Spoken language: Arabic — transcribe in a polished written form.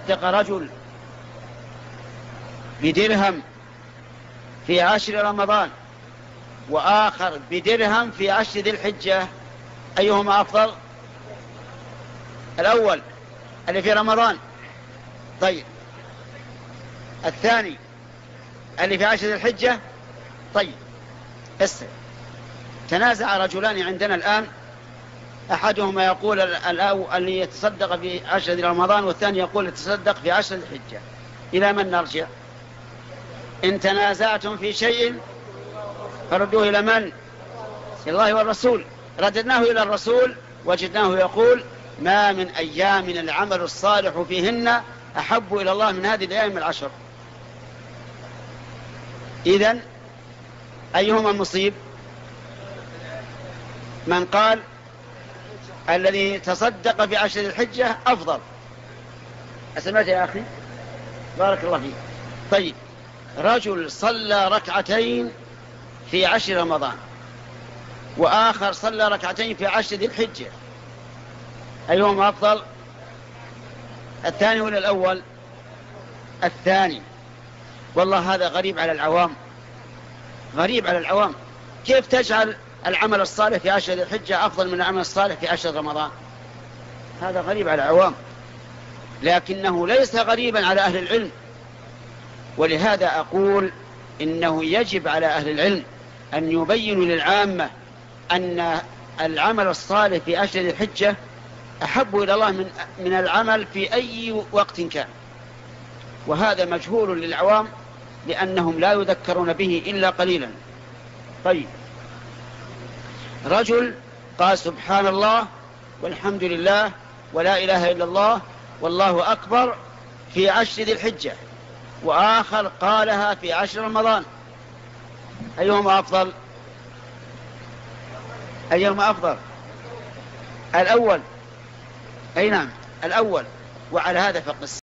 تصدق رجل بدرهم في 10 رمضان وآخر بدرهم في 10 ذي الحجة، أيهما أفضل؟ الأول اللي في رمضان. طيب الثاني اللي في 10 ذي الحجة. طيب اسمع، تنازع رجلان عندنا الآن، أحدهما يقول اللي يتصدق في 10 ذي رمضان، والثاني يقول يتصدق في 10 ذي الحجة. إلى من نرجع؟ إن تنازعتم في شيء فردوه إلى من؟ إلى الله والرسول. رددناه إلى الرسول وجدناه يقول: ما من أيام العمل الصالح فيهن أحب إلى الله من هذه الأيام العشر. إذن أيهما المصيب؟ من قال الذي تصدق في 10 ذي الحجة أفضل. أسمعت يا أخي؟ بارك الله فيك. طيب رجل صلى ركعتين في 10 رمضان وآخر صلى ركعتين في 10 ذي الحجة، أيهما أفضل؟ الثاني ولا الأول؟ الثاني. والله هذا غريب على العوام، غريب على العوام. كيف تجعل العمل الصالح في 10 ذي الحجة أفضل من العمل الصالح في 10 رمضان؟ هذا غريب على العوام، لكنه ليس غريبا على أهل العلم. ولهذا أقول إنه يجب على أهل العلم أن يبينوا للعامة أن العمل الصالح في 10 ذي الحجة أحب إلى الله من العمل في أي وقت كان، وهذا مجهول للعوام لأنهم لا يذكرون به إلا قليلا. طيب رجل قال سبحان الله والحمد لله ولا إله إلا الله والله أكبر في 10 ذي الحجة، وآخر قالها في 10 رمضان، أيهما أفضل؟ أيهما أفضل؟ الأول. أي نعم الأول. وعلى هذا فقس.